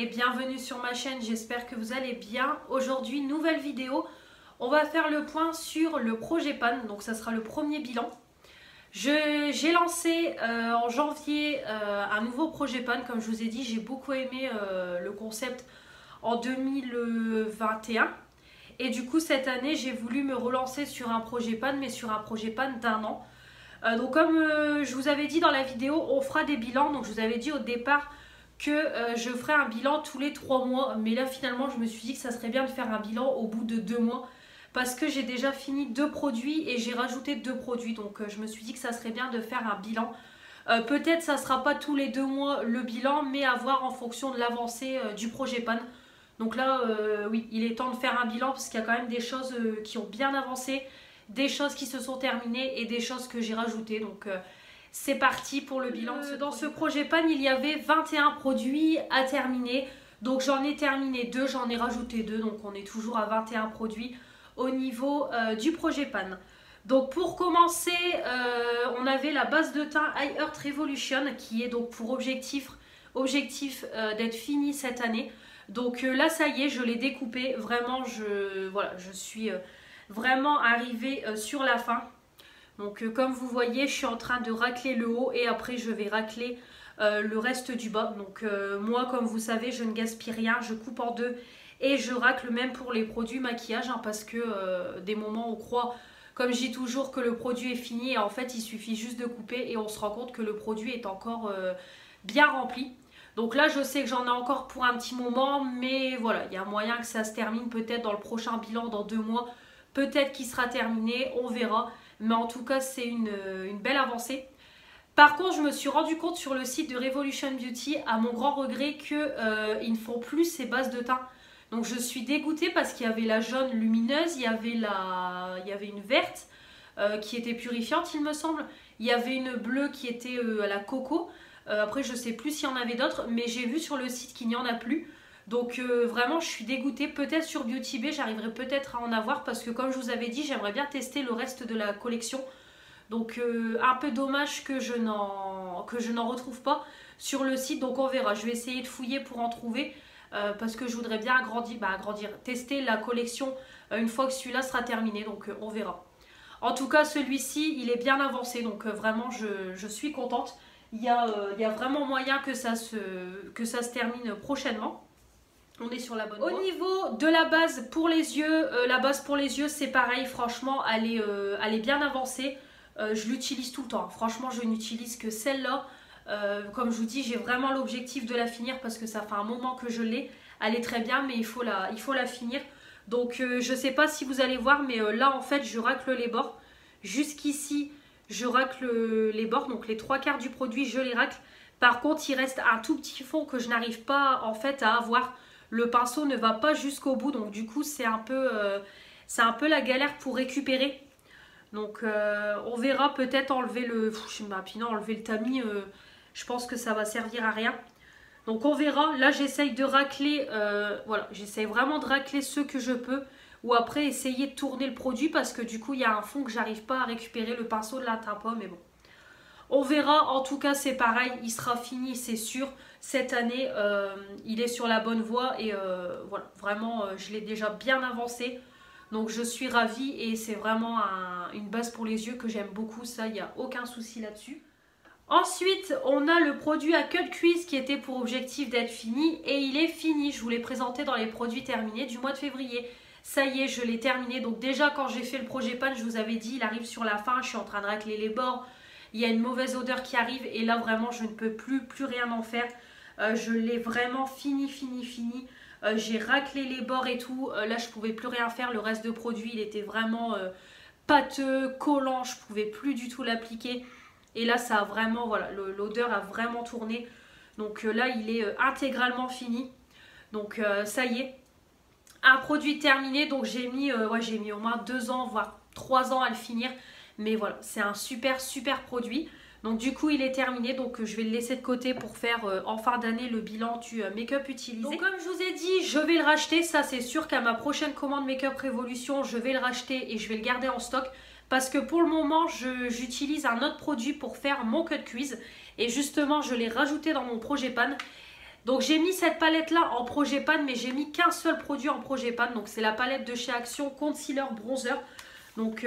et bienvenue sur ma chaîne, j'espère que vous allez bien. Aujourd'hui, nouvelle vidéo, on va faire le point sur le projet Pan, donc ça sera le premier bilan. J'ai lancé en janvier un nouveau projet Pan, comme je vous ai dit, j'ai beaucoup aimé le concept en 2021. Et du coup, cette année, j'ai voulu me relancer sur un projet Pan, mais sur un projet Pan d'1 an. Donc comme je vous avais dit dans la vidéo, on fera des bilans, donc je vous avais dit au départ que je ferai un bilan tous les 3 mois, mais là finalement je me suis dit que ça serait bien de faire un bilan au bout de 2 mois parce que j'ai déjà fini 2 produits et j'ai rajouté 2 produits, donc je me suis dit que ça serait bien de faire un bilan. Peut-être ça sera pas tous les 2 mois le bilan, mais à voir en fonction de l'avancée du projet Pan. Donc là oui, il est temps de faire un bilan parce qu'il y a quand même des choses qui ont bien avancé, des choses qui se sont terminées et des choses que j'ai rajoutées, donc c'est parti pour le bilan. Dans ce projet Pan, il y avait 21 produits à terminer. Donc j'en ai terminé 2, j'en ai rajouté 2. Donc on est toujours à 21 produits au niveau du projet Pan. Donc pour commencer, on avait la base de teint High Earth Revolution qui est donc pour objectif d'être fini cette année. Donc là ça y est, je l'ai découpé. Vraiment, je suis vraiment arrivée sur la fin. Donc comme vous voyez, je suis en train de racler le haut et après je vais racler le reste du bas. Donc moi, comme vous savez, je ne gaspille rien, je coupe en deux et je racle même pour les produits maquillage, hein, parce que des moments on croit, comme je dis toujours, que le produit est fini et en fait il suffit juste de couper et on se rend compte que le produit est encore bien rempli. Donc là je sais que j'en ai encore pour un petit moment, mais voilà, il y a moyen que ça se termine peut-être dans le prochain bilan dans 2 mois. Peut-être qu'il sera terminé, on verra. Mais en tout cas, c'est une belle avancée. Par contre, je me suis rendu compte sur le site de Revolution Beauty, à mon grand regret, qu'ils ne font plus ces bases de teint. Donc je suis dégoûtée parce qu'il y avait la jaune lumineuse, il y avait une verte qui était purifiante, il me semble. Il y avait une bleue qui était à la coco. Après, je ne sais plus s'il y en avait d'autres, mais j'ai vu sur le site qu'il n'y en a plus. Donc vraiment je suis dégoûtée, peut-être sur Beauty Bay j'arriverai peut-être à en avoir parce que comme je vous avais dit j'aimerais bien tester le reste de la collection. Donc un peu dommage que je n'en retrouve pas sur le site, donc on verra. Je vais essayer de fouiller pour en trouver parce que je voudrais bien tester la collection une fois que celui-là sera terminé, donc on verra. En tout cas celui-ci il est bien avancé, donc vraiment je suis contente. Il y a vraiment moyen que ça se termine prochainement. On est sur la bonne voie. Au niveau de la base pour les yeux, c'est pareil, franchement, elle est bien avancée. Je l'utilise tout le temps. Franchement, je n'utilise que celle-là. Comme je vous dis, j'ai vraiment l'objectif de la finir parce que ça fait un moment que je l'ai. Elle est très bien, mais il faut la finir. Donc, je ne sais pas si vous allez voir, mais là, en fait, je racle les bords. Jusqu'ici, je racle les bords. Donc, les 3/4 du produit, je les racle. Par contre, il reste un tout petit fond que je n'arrive pas, en fait, à avoir. Le pinceau ne va pas jusqu'au bout, donc du coup c'est un peu la galère pour récupérer. Donc on verra, peut-être enlever enlever le tamis, je pense que ça va servir à rien. Donc on verra, là j'essaye de racler, voilà, j'essaye vraiment de racler ce que je peux. Ou après essayer de tourner le produit parce que du coup il y a un fond que j'arrive pas à récupérer, le pinceau ne l'atteint pas, mais bon. On verra, en tout cas c'est pareil, il sera fini, c'est sûr. Cette année, il est sur la bonne voie et voilà, vraiment, je l'ai déjà bien avancé. Donc je suis ravie et c'est vraiment une base pour les yeux que j'aime beaucoup, ça, il n'y a aucun souci là-dessus. Ensuite, on a le produit à Cut Crease qui était pour objectif d'être fini et il est fini. Je vous l'ai présenté dans les produits terminés du mois de février. Ça y est, je l'ai terminé. Donc déjà, quand j'ai fait le projet Pan, je vous avais dit, il arrive sur la fin, je suis en train de racler les bords. Il y a une mauvaise odeur qui arrive et là vraiment je ne peux plus rien en faire. Je l'ai vraiment fini. J'ai raclé les bords et tout. Là je pouvais plus rien faire. Le reste de produit il était vraiment pâteux, collant. Je pouvais plus du tout l'appliquer. Et là ça a vraiment, voilà, l'odeur a vraiment tourné. Donc là il est intégralement fini. Donc ça y est. Un produit terminé. Donc j'ai mis au moins 2 ans voire 3 ans à le finir. Mais voilà, c'est un super produit. Donc du coup il est terminé, donc je vais le laisser de côté pour faire en fin d'année le bilan du make-up utilisé. Donc comme je vous ai dit, je vais le racheter, ça c'est sûr qu'à ma prochaine commande Make-up Révolution, je vais le racheter et je vais le garder en stock. Parce que pour le moment, j'utilise un autre produit pour faire mon cut crease. Et justement, je l'ai rajouté dans mon projet Pan. Donc j'ai mis cette palette là en Projet Pan, mais j'ai mis qu'un seul produit en Projet Pan. Donc c'est la palette de chez Action Concealer Bronzer. Donc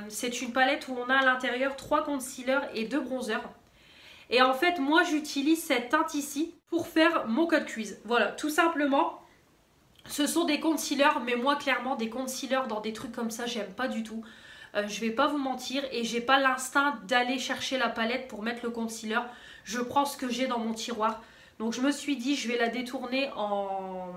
c'est une palette où on a à l'intérieur 3 concealers et 2 bronzers. Et en fait moi j'utilise cette teinte ici pour faire mon cut crease. Voilà, tout simplement. Ce sont des concealers, mais moi clairement des concealers dans des trucs comme ça j'aime pas du tout. Je vais pas vous mentir et j'ai pas l'instinct d'aller chercher la palette pour mettre le concealer. Je prends ce que j'ai dans mon tiroir. Donc je me suis dit je vais la détourner en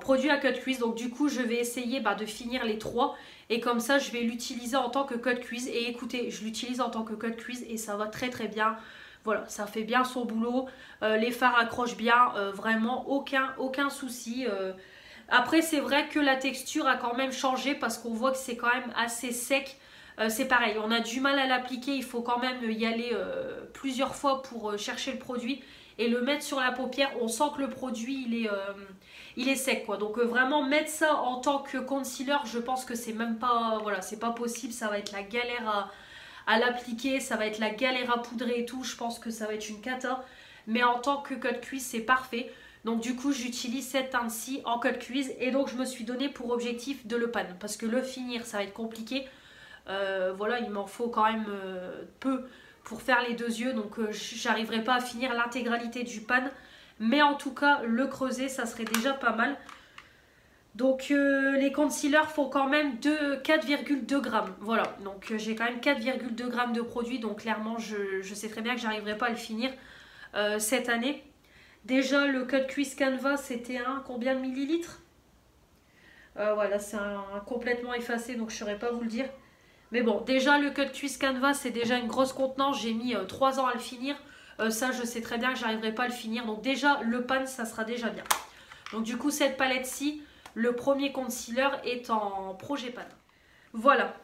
produit à cut crease. Donc du coup je vais essayer de finir les 3 et comme ça je vais l'utiliser en tant que cut crease. Et écoutez, je l'utilise en tant que cut crease et ça va très très bien. Voilà, ça fait bien son boulot. Les fards accrochent bien, vraiment aucun souci. Après c'est vrai que la texture a quand même changé parce qu'on voit que c'est quand même assez sec. C'est pareil, on a du mal à l'appliquer, il faut quand même y aller plusieurs fois pour chercher le produit et le mettre sur la paupière. On sent que le produit il est sec quoi. Donc vraiment mettre ça en tant que concealer, je pense que c'est même pas, voilà, c'est pas possible. Ça va être la galère à l'appliquer, ça va être la galère à poudrer et tout. Je pense que ça va être une cata, mais en tant que cut crease c'est parfait. Donc du coup j'utilise cette teinte-ci en cut crease et donc je me suis donné pour objectif de le pan parce que le finir ça va être compliqué. Voilà, il m'en faut quand même peu pour faire les 2 yeux, donc j'arriverai pas à finir l'intégralité du pan, mais en tout cas le creuser ça serait déjà pas mal. Donc les concealers font quand même 4,2 grammes, voilà, donc j'ai quand même 4,2 grammes de produit, donc clairement je sais très bien que j'arriverai pas à le finir cette année. Déjà le Cut Crease Canva c'était combien de millilitres? Voilà, c'est un complètement effacé donc je ne saurais pas vous le dire. Mais bon, déjà le Cut Crease Canva c'est déjà une grosse contenance, j'ai mis 3 ans à le finir. Ça je sais très bien que j'arriverai pas à le finir, donc déjà le pan ça sera déjà bien. Donc du coup cette palette-ci, le premier concealer est en Projet Pan. Voilà.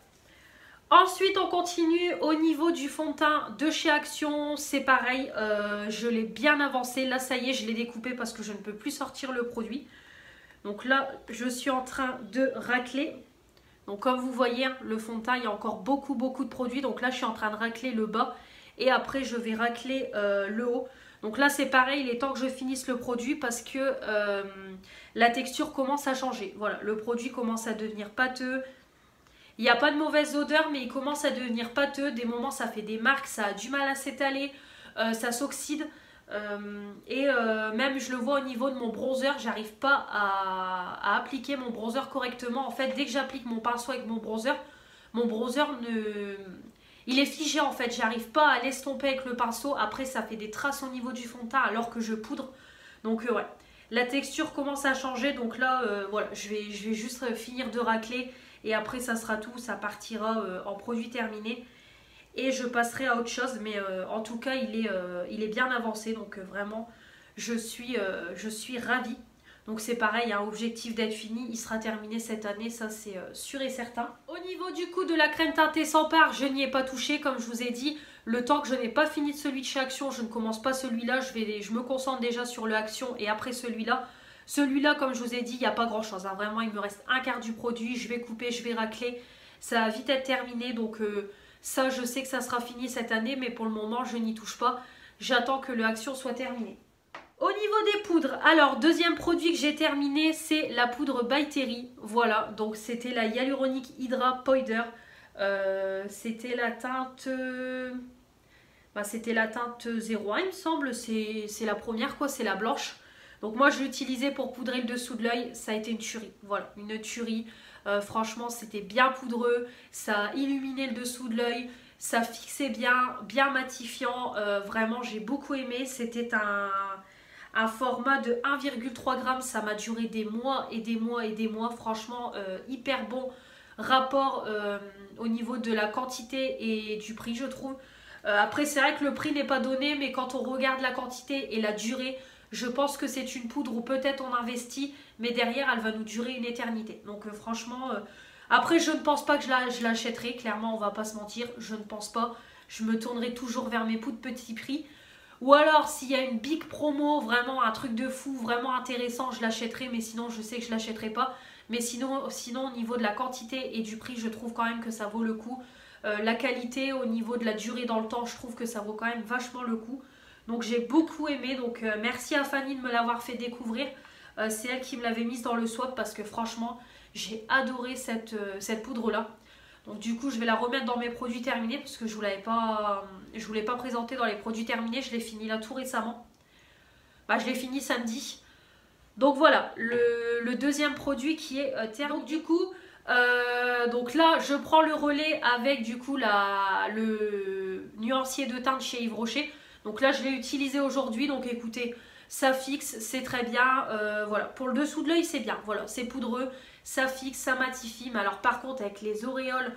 Ensuite on continue au niveau du fond de teint de chez Action, c'est pareil, je l'ai bien avancé, là ça y est je l'ai découpé parce que je ne peux plus sortir le produit. Donc là je suis en train de racler, donc comme vous voyez le fond de teint il y a encore beaucoup de produits, donc là je suis en train de racler le bas et après je vais racler le haut. Donc là c'est pareil, il est temps que je finisse le produit parce que la texture commence à changer, voilà, le produit commence à devenir pâteux. Il n'y a pas de mauvaise odeur, mais il commence à devenir pâteux. Des moments, ça fait des marques, ça a du mal à s'étaler, ça s'oxyde. Même, je le vois au niveau de mon bronzer, j'arrive pas à appliquer mon bronzer correctement. En fait, dès que j'applique mon pinceau avec mon bronzer il est figé en fait. J'arrive pas à l'estomper avec le pinceau. Après, ça fait des traces au niveau du fond de teint alors que je poudre. Donc, ouais. La texture commence à changer. Donc là, voilà, je vais juste finir de racler. Et après ça sera tout, ça partira en produit terminé. Et je passerai à autre chose. Mais en tout cas il est bien avancé. Donc vraiment je suis ravie. Donc c'est pareil, objectif d'être fini. Il sera terminé cette année, ça c'est sûr et certain. Au niveau du coup de la crème teintée sans part, je n'y ai pas touché. Comme je vous ai dit, le temps que je n'ai pas fini de celui de chez Action, je ne commence pas celui-là. Je me concentre déjà sur le Action et après celui-là. Celui-là, comme je vous ai dit, il n'y a pas grand-chose. Vraiment, il me reste un quart du produit. Je vais couper, je vais racler. Ça va vite être terminé. Donc ça, je sais que ça sera fini cette année. Mais pour le moment, je n'y touche pas. J'attends que le Action soit terminé. Au niveau des poudres, alors, deuxième produit que j'ai terminé, c'est la poudre By Terry. Voilà, donc c'était la Hyaluronic Hydra Powder. C'était la teinte... c'était la teinte 01, il me semble. C'est la première, quoi. C'est la blanche. Donc moi je l'ai utilisé pour poudrer le dessous de l'œil, ça a été une tuerie, voilà, une tuerie. Franchement c'était bien poudreux, ça a illuminé le dessous de l'œil, ça fixait bien matifiant, vraiment j'ai beaucoup aimé. C'était un format de 1,3 g, ça m'a duré des mois et des mois et des mois, franchement hyper bon rapport au niveau de la quantité et du prix je trouve. Après c'est vrai que le prix n'est pas donné, mais quand on regarde la quantité et la durée, je pense que c'est une poudre où peut-être on investit, mais derrière elle va nous durer une éternité. Donc franchement, après je ne pense pas que je l'achèterai, clairement on va pas se mentir, je ne pense pas. Je me tournerai toujours vers mes poudres petit prix. Ou alors s'il y a une big promo, vraiment un truc de fou, vraiment intéressant, je l'achèterai, mais sinon je sais que je l'achèterai pas. Mais sinon au niveau de la quantité et du prix, je trouve quand même que ça vaut le coup. La qualité, au niveau de la durée dans le temps, je trouve que ça vaut quand même vachement le coup. Donc j'ai beaucoup aimé, donc merci à Fanny de me l'avoir fait découvrir. C'est elle qui me l'avait mise dans le swap parce que franchement j'ai adoré cette poudre là. Donc du coup je vais la remettre dans mes produits terminés parce que je ne vous l'ai pas présenté dans les produits terminés. Je l'ai fini là tout récemment. Bah, je l'ai fini samedi. Donc voilà, le deuxième produit qui est terminé. Donc du coup, donc là je prends le relais avec du coup le nuancier de teinte chez Yves Rocher. Donc là je l'ai utilisé aujourd'hui, donc écoutez, ça fixe, c'est très bien. Voilà, pour le dessous de l'œil c'est bien, voilà, c'est poudreux, ça fixe, ça matifie. Mais alors par contre avec les auréoles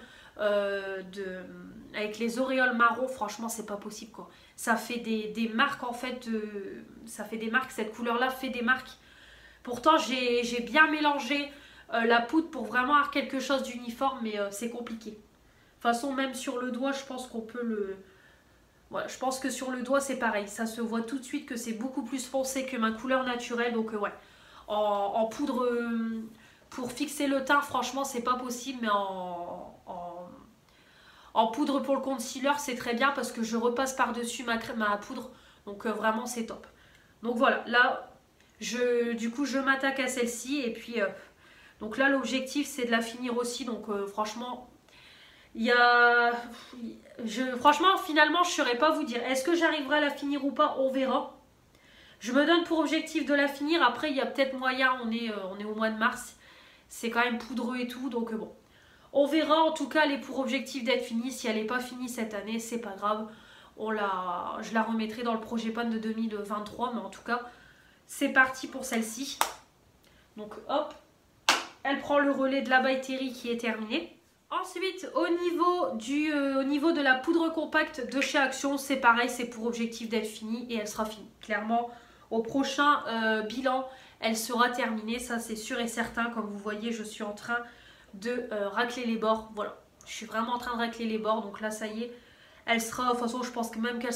marron, franchement c'est pas possible quoi. Ça fait des marques en fait, ça fait des marques, cette couleur là fait des marques. Pourtant j'ai bien mélangé la poudre pour vraiment avoir quelque chose d'uniforme, mais c'est compliqué. De toute façon même sur le doigt je pense qu'on peut le... Voilà, je pense que sur le doigt c'est pareil, ça se voit tout de suite que c'est beaucoup plus foncé que ma couleur naturelle. Donc ouais, en poudre pour fixer le teint franchement c'est pas possible, mais en poudre pour le concealer c'est très bien parce que je repasse par dessus ma poudre, donc vraiment c'est top. Donc voilà, là du coup je m'attaque à celle-ci et puis donc là l'objectif c'est de la finir aussi. Donc franchement franchement finalement je ne saurais pas vous dire, est-ce que j'arriverai à la finir ou pas, on verra. Je me donne pour objectif de la finir, après il y a peut-être moyen, on est au mois de mars, c'est quand même poudreux et tout, donc bon. On verra, en tout cas elle est pour objectif d'être finie. Si elle n'est pas finie cette année, c'est pas grave. Je la remettrai dans le projet PAN de 2023, mais en tout cas, c'est parti pour celle-ci. Donc hop, elle prend le relais de la By Terry qui est terminée. Ensuite, au niveau de la poudre compacte de chez Action, c'est pareil, c'est pour objectif d'être finie et elle sera finie. Clairement, au prochain bilan, elle sera terminée, ça c'est sûr et certain. Comme vous voyez, je suis en train de racler les bords. Voilà, je suis vraiment en train de racler les bords. Donc là, ça y est, elle sera, de toute façon, je pense que même qu'elle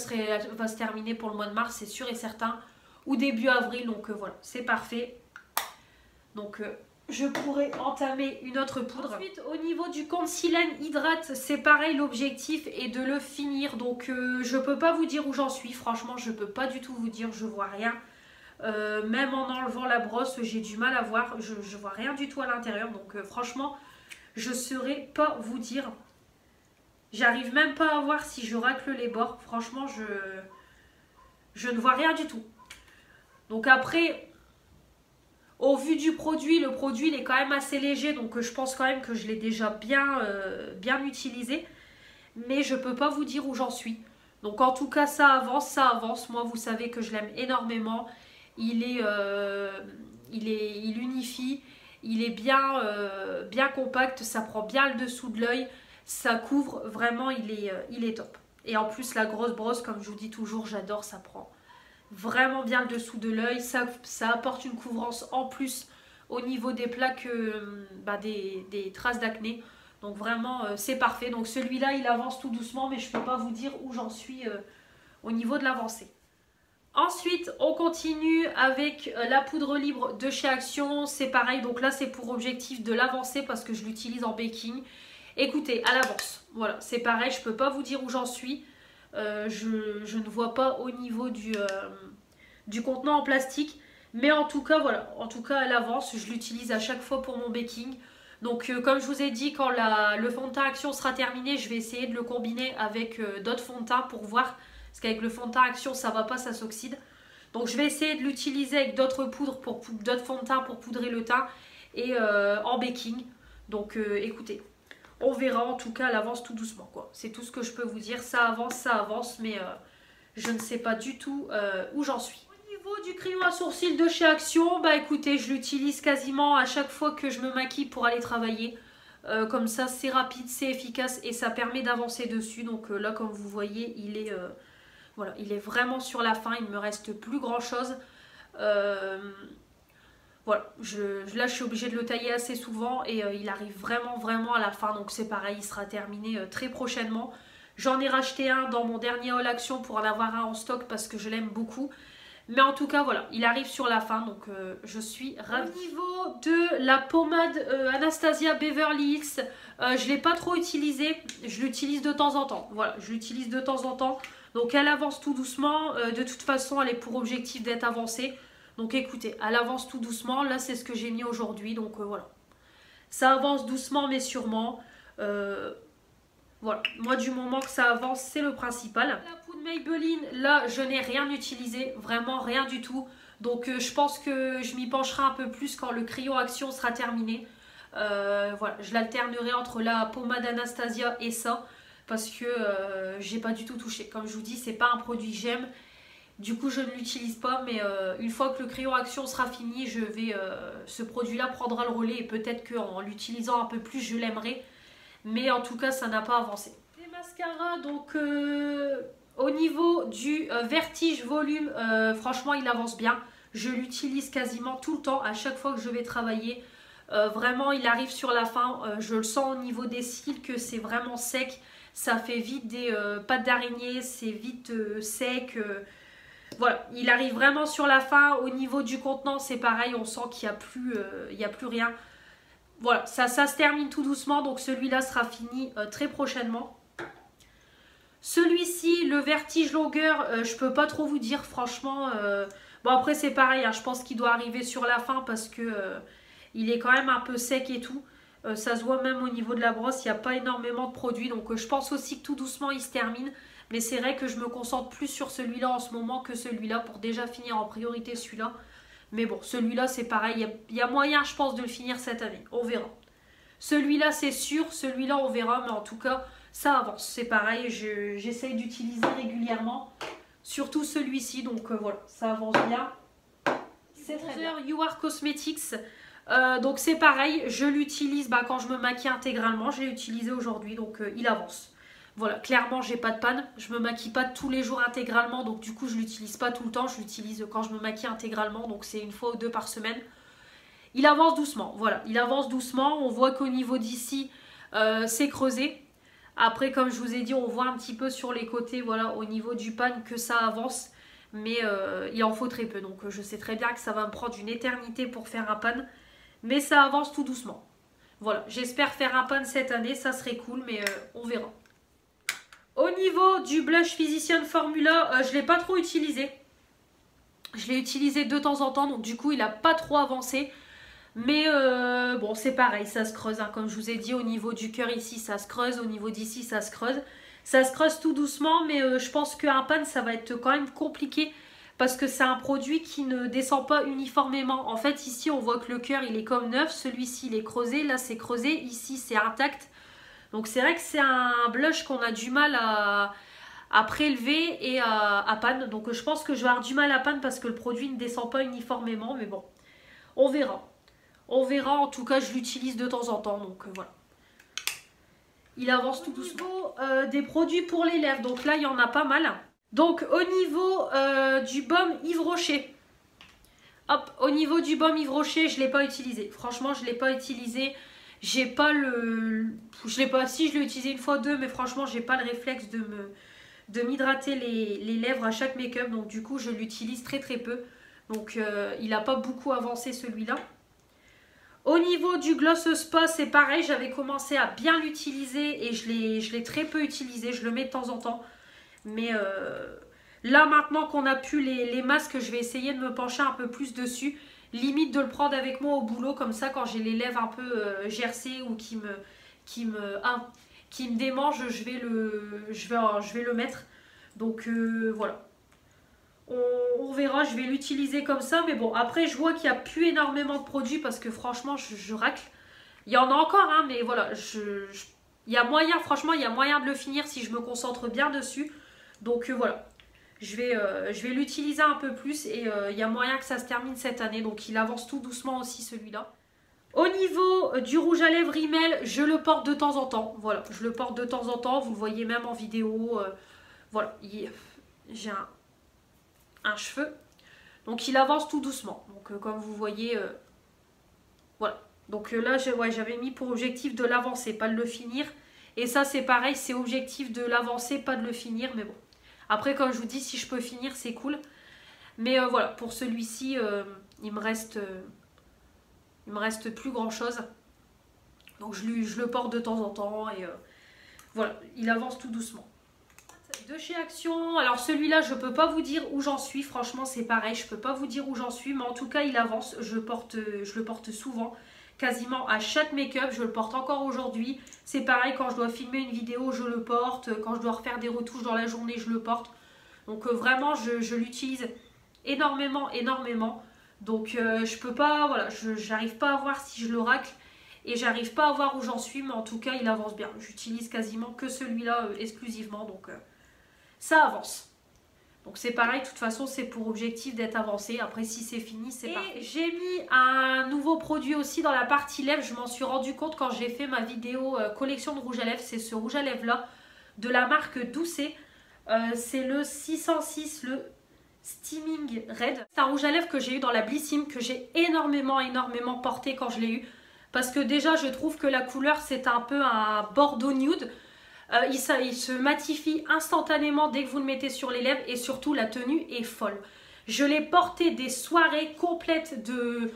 va se terminer pour le mois de mars, c'est sûr et certain. Ou début avril, donc voilà, c'est parfait. Donc je pourrais entamer une autre poudre. Ensuite, au niveau du concealer hydrate, c'est pareil, l'objectif est de le finir. Donc je peux pas vous dire où j'en suis, franchement je peux pas du tout vous dire, je vois rien. Même en enlevant la brosse, j'ai du mal à voir, je vois rien du tout à l'intérieur. Donc franchement, je saurais pas vous dire. J'arrive même pas à voir si je racle les bords. Franchement, je ne vois rien du tout. Donc après, au vu du produit, le produit il est quand même assez léger. Donc je pense quand même que je l'ai déjà bien utilisé. Mais je peux pas vous dire où j'en suis. Donc en tout cas, ça avance, ça avance. Moi, vous savez que je l'aime énormément. Il unifie. Il est bien compact. Ça prend bien le dessous de l'œil. Ça couvre. Vraiment, il est top. Et en plus, la grosse brosse, comme je vous dis toujours, j'adore. Ça prend vraiment bien le dessous de l'œil, ça apporte une couvrance en plus au niveau des plaques, des traces d'acné. Donc vraiment c'est parfait. Donc celui-là il avance tout doucement, mais je ne peux pas vous dire où j'en suis au niveau de l'avancée. Ensuite on continue avec la poudre libre de chez Action. C'est pareil, donc là c'est pour objectif de l'avancer parce que je l'utilise en baking. Écoutez, à l'avance, voilà, c'est pareil, je ne peux pas vous dire où j'en suis. Je ne vois pas au niveau du contenant en plastique, mais en tout cas voilà, en tout cas elle avance, je l'utilise à chaque fois pour mon baking. Donc comme je vous ai dit, quand le fond de teint Action sera terminé, je vais essayer de le combiner avec d'autres fonds de teint pour voir, parce qu'avec le fond de teint Action ça va pas, ça s'oxyde. Donc je vais essayer de l'utiliser avec d'autres poudres, d'autres fonds de teint pour poudrer le teint et en baking. Donc écoutez, on verra, en tout cas elle avance tout doucement quoi. C'est tout ce que je peux vous dire, ça avance, mais je ne sais pas du tout où j'en suis. Au niveau du crayon à sourcils de chez Action, bah écoutez, je l'utilise quasiment à chaque fois que je me maquille pour aller travailler. Comme ça c'est rapide, c'est efficace et ça permet d'avancer dessus. Donc là comme vous voyez, voilà, il est vraiment sur la fin, il ne me reste plus grand chose. Voilà, là je suis obligée de le tailler assez souvent et il arrive vraiment à la fin. Donc c'est pareil, il sera terminé très prochainement. J'en ai racheté un dans mon dernier haul Action pour en avoir un en stock parce que je l'aime beaucoup. Mais en tout cas voilà, il arrive sur la fin, donc je suis ravie. Au niveau de la pommade Anastasia Beverly Hills, je ne l'ai pas trop utilisée, je l'utilise de temps en temps. Voilà, je l'utilise de temps en temps. Donc elle avance tout doucement. De toute façon, elle est pour objectif d'être avancée. Donc écoutez, elle avance tout doucement. Là, c'est ce que j'ai mis aujourd'hui. Donc voilà. Ça avance doucement mais sûrement. Voilà. Moi, du moment que ça avance, c'est le principal. La poudre Maybelline, là, je n'ai rien utilisé. Vraiment rien du tout. Donc je pense que je m'y pencherai un peu plus quand le crayon action sera terminé. Voilà, je l'alternerai entre la pommade Anastasia et ça. Parce que j'ai pas du tout touché. Comme je vous dis, c'est pas un produit que j'aime. Du coup, je ne l'utilise pas, mais une fois que le crayon action sera fini, ce produit-là prendra le relais et peut-être qu'en l'utilisant un peu plus, je l'aimerai. Mais en tout cas, ça n'a pas avancé. Les mascaras, donc au niveau du vertige volume, franchement, il avance bien. Je l'utilise quasiment tout le temps, à chaque fois que je vais travailler. Vraiment, il arrive sur la fin. Je le sens au niveau des cils que c'est vraiment sec. Ça fait vite des pattes d'araignée, c'est vite sec. Voilà, il arrive vraiment sur la fin. Au niveau du contenant, c'est pareil, on sent qu'il n'y a plus rien. Voilà, ça se termine tout doucement, donc celui-là sera fini très prochainement. Celui-ci, le vertige longueur, je peux pas trop vous dire, franchement. Bon, après, c'est pareil, hein, je pense qu'il doit arriver sur la fin parce que il est quand même un peu sec et tout. Ça se voit même au niveau de la brosse, il n'y a pas énormément de produits, donc je pense aussi que tout doucement, il se termine. Mais c'est vrai que je me concentre plus sur celui-là en ce moment que celui-là pour déjà finir en priorité celui-là. Mais bon, celui-là c'est pareil, il y a moyen je pense de le finir cette année, on verra. Celui-là c'est sûr, celui-là on verra, mais en tout cas ça avance. C'est pareil, j'essaye d'utiliser régulièrement, surtout celui-ci, donc voilà, ça avance bien. C'est très bien. You Are Cosmetics, donc c'est pareil, je l'utilise quand je me maquille intégralement, je l'ai utilisé aujourd'hui, donc il avance. Voilà, clairement, j'ai pas de panne. Je me maquille pas tous les jours intégralement, donc du coup, je l'utilise pas tout le temps. Je l'utilise quand je me maquille intégralement, donc c'est une fois ou deux par semaine. Il avance doucement, voilà. Il avance doucement. On voit qu'au niveau d'ici, c'est creusé. Après, comme je vous ai dit, on voit un petit peu sur les côtés, voilà, au niveau du pan que ça avance. Mais il en faut très peu, donc je sais très bien que ça va me prendre une éternité pour faire un pan. Mais ça avance tout doucement. Voilà, j'espère faire un pan cette année, ça serait cool, mais on verra. Au niveau du blush Physician Formula, je ne l'ai pas trop utilisé. Je l'ai utilisé de temps en temps, donc du coup il n'a pas trop avancé. Mais bon, c'est pareil, ça se creuse. Hein. Comme je vous ai dit, au niveau du cœur ici, ça se creuse. Au niveau d'ici, ça se creuse. Ça se creuse tout doucement, mais je pense qu'un pan, ça va être quand même compliqué. Parce que c'est un produit qui ne descend pas uniformément. En fait, ici, on voit que le cœur, il est comme neuf. Celui-ci, il est creusé. Là, c'est creusé. Ici, c'est intact. Donc c'est vrai que c'est un blush qu'on a du mal à prélever et à pan. Donc je pense que je vais avoir du mal à pan parce que le produit ne descend pas uniformément. Mais bon, on verra. On verra, en tout cas je l'utilise de temps en temps. Donc voilà. Il avance tout doucement. Au niveau des produits pour les lèvres, donc là il y en a pas mal. Donc au niveau du baume Yves Rocher. Hop, au niveau du baume Yves Rocher, je ne l'ai pas utilisé. Franchement, je ne l'ai pas utilisé. J'ai pas le... Je l'ai pas... Si, je l'ai utilisé une fois, deux, mais franchement, j'ai pas le réflexe de m'hydrater les lèvres à chaque make-up. Donc du coup, je l'utilise très très peu. Donc il n'a pas beaucoup avancé celui-là. Au niveau du Gloss Spa, c'est pareil. J'avais commencé à bien l'utiliser et je l'ai très peu utilisé. Je le mets de temps en temps. Mais là, maintenant qu'on a pu les masques, je vais essayer de me pencher un peu plus dessus. Limite de le prendre avec moi au boulot, comme ça quand j'ai les lèvres un peu gercées ou qui me démangent, je vais le mettre. Donc voilà. On verra, je vais l'utiliser comme ça. Mais bon, après je vois qu'il n'y a plus énormément de produits parce que franchement je racle. Il y en a encore, hein, mais voilà. Il y a moyen, franchement, il y a moyen de le finir si je me concentre bien dessus. Donc voilà. Je vais l'utiliser un peu plus et il y a moyen que ça se termine cette année. Donc il avance tout doucement aussi celui-là. Au niveau du rouge à lèvres Rimmel, je le porte de temps en temps. Voilà, je le porte de temps en temps. Vous le voyez même en vidéo. Voilà, j'ai un cheveu. Donc il avance tout doucement. Donc comme vous voyez, voilà. Donc là, j'avais mis pour objectif de l'avancer, pas de le finir. Et ça c'est pareil, c'est objectif de l'avancer, pas de le finir. Mais bon. Après, comme je vous dis, si je peux finir, c'est cool. Mais voilà, pour celui-ci, il me reste plus grand-chose. Donc je le porte de temps en temps et voilà, il avance tout doucement. De chez Action, alors celui-là je peux pas vous dire où j'en suis, franchement c'est pareil, je peux pas vous dire où j'en suis, mais en tout cas il avance, je le porte souvent, quasiment à chaque make-up, je le porte encore aujourd'hui. C'est pareil, quand je dois filmer une vidéo je le porte, quand je dois refaire des retouches dans la journée je le porte. Donc vraiment je l'utilise énormément. Donc je peux pas, voilà, j'arrive pas à voir si je le racle et j'arrive pas à voir où j'en suis, mais en tout cas il avance bien. J'utilise quasiment que celui-là exclusivement, donc ça avance. Donc c'est pareil, de toute façon c'est pour objectif d'être avancé. Après si c'est fini, c'est parfait. J'ai mis un nouveau produit aussi dans la partie lèvres. Je m'en suis rendu compte quand j'ai fait ma vidéo collection de rouge à lèvres. C'est ce rouge à lèvres là de la marque Doucet. C'est le 606, le Steaming Red. C'est un rouge à lèvres que j'ai eu dans la Blissim, que j'ai énormément porté quand je l'ai eu. Parce que déjà je trouve que la couleur c'est un peu un bordeaux nude. Il se matifie instantanément dès que vous le mettez sur les lèvres et surtout la tenue est folle. Je l'ai porté des soirées complètes de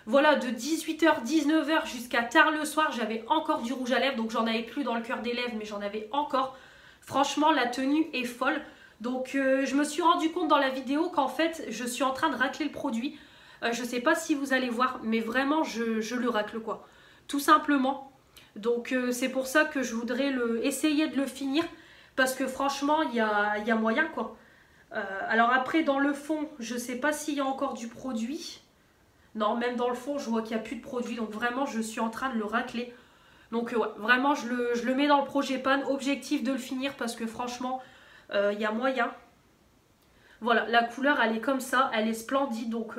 18h, 19h jusqu'à tard le soir. J'avais encore du rouge à lèvres, donc j'en avais plus dans le cœur des lèvres, mais j'en avais encore. Franchement, la tenue est folle. Donc je me suis rendu compte dans la vidéo qu'en fait, je suis en train de racler le produit. Je ne sais pas si vous allez voir, mais vraiment, je le racle quoi. Tout simplement. Donc c'est pour ça que je voudrais essayer de le finir. Parce que franchement, il y a moyen quoi. Alors après, dans le fond, je ne sais pas s'il y a encore du produit. Non, même dans le fond, je vois qu'il n'y a plus de produit. Donc vraiment, je suis en train de le racler. Donc ouais, vraiment, je le mets dans le projet pan. Objectif de le finir parce que franchement, il y a moyen. Voilà, la couleur, elle est comme ça. Elle est splendide. Donc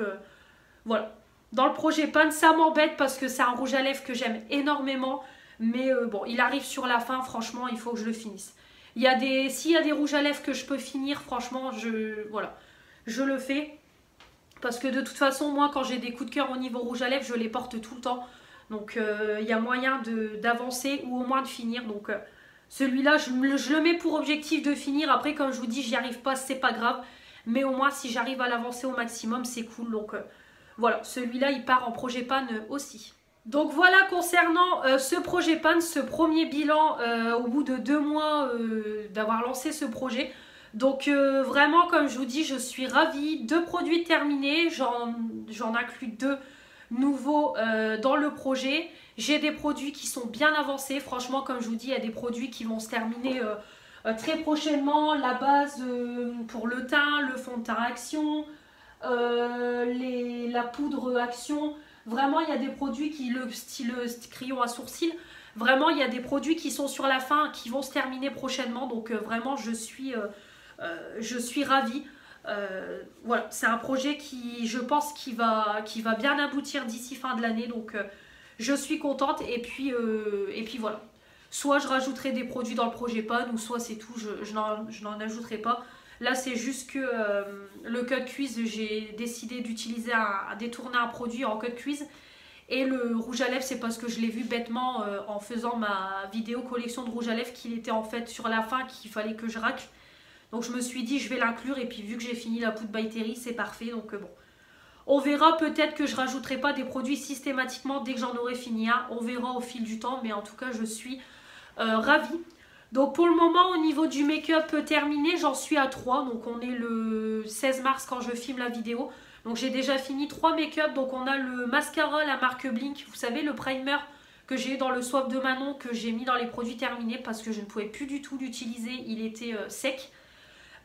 voilà. Dans le projet pan, ça m'embête parce que c'est un rouge à lèvres que j'aime énormément. Mais bon, il arrive sur la fin. Franchement, il faut que je le finisse. S'il y a des rouges à lèvres que je peux finir, franchement, je le fais. Parce que de toute façon, moi, quand j'ai des coups de cœur au niveau rouge à lèvres, je les porte tout le temps. Donc, il y a moyen d'avancer ou au moins de finir. Donc, celui-là, je le mets pour objectif de finir. Après, comme je vous dis, j'y arrive pas, c'est pas grave. Mais au moins, si j'arrive à l'avancer au maximum, c'est cool. Donc, voilà, celui-là, il part en projet pan aussi. Donc voilà concernant ce projet pan, ce premier bilan au bout de 2 mois d'avoir lancé ce projet. Donc vraiment comme je vous dis, je suis ravie. 2 produits terminés, j'en inclus 2 nouveaux dans le projet. J'ai des produits qui sont bien avancés. Franchement comme je vous dis, il y a des produits qui vont se terminer très prochainement. La base pour le teint, le fond de teint Action, la poudre Action. Vraiment, il y a des produits qui, le style crayon à sourcils, vraiment, il y a des produits qui sont sur la fin, qui vont se terminer prochainement. Donc, vraiment, je suis ravie. Voilà, c'est un projet qui, je pense, qui va bien aboutir d'ici fin de l'année. Donc, je suis contente. Et puis voilà. Soit je rajouterai des produits dans le projet pan, ou soit c'est tout, je n'en ajouterai pas. Là, c'est juste que le cut quiz, j'ai décidé d'utiliser détourner un produit en cut quiz. Et le rouge à lèvres, c'est parce que je l'ai vu bêtement en faisant ma vidéo collection de rouge à lèvres qu'il était en fait sur la fin, qu'il fallait que je racle. Donc je me suis dit, je vais l'inclure. Et puis vu que j'ai fini la poudre by Terry, c'est parfait. Donc bon, on verra, peut-être que je rajouterai pas des produits systématiquement dès que j'en aurai fini un. On verra au fil du temps. Mais en tout cas, je suis ravie. Donc pour le moment au niveau du make-up terminé, j'en suis à 3. Donc on est le 16 mars quand je filme la vidéo. Donc j'ai déjà fini 3 make-up. Donc on a le mascara, la marque Blink. Vous savez le primer que j'ai eu dans le swap de Manon, que j'ai mis dans les produits terminés parce que je ne pouvais plus du tout l'utiliser. Il était sec.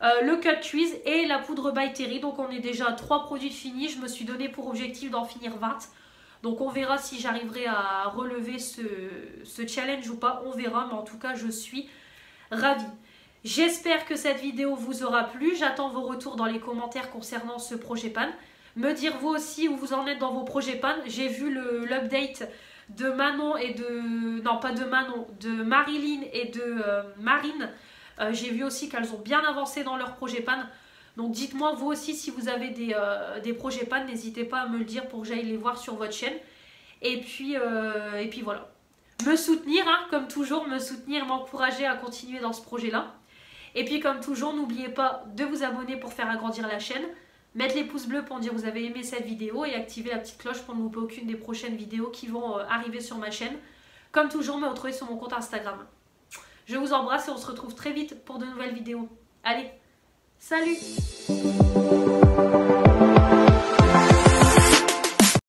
Le cut quiz et la poudre by Terry. Donc on est déjà à 3 produits finis. Je me suis donné pour objectif d'en finir 20. Donc on verra si j'arriverai à relever ce challenge ou pas. On verra, mais en tout cas je suis ravie. J'espère que cette vidéo vous aura plu. J'attends vos retours dans les commentaires concernant ce projet pan. Me dire vous aussi où vous en êtes dans vos projets pan. J'ai vu l'update de Manon et de... Non pas de Manon, de Marilyn et de Marine. J'ai vu aussi qu'elles ont bien avancé dans leur projet pan. Donc dites-moi vous aussi si vous avez des projets pan, n'hésitez pas à me le dire pour que j'aille les voir sur votre chaîne. Et puis voilà. Me soutenir, hein, comme toujours, me soutenir, m'encourager à continuer dans ce projet-là. Et puis comme toujours, n'oubliez pas de vous abonner pour faire agrandir la chaîne. Mettre les pouces bleus pour dire que vous avez aimé cette vidéo et activer la petite cloche pour ne louper aucune des prochaines vidéos qui vont arriver sur ma chaîne. Comme toujours, me retrouver sur mon compte Instagram. Je vous embrasse et on se retrouve très vite pour de nouvelles vidéos. Allez, salut!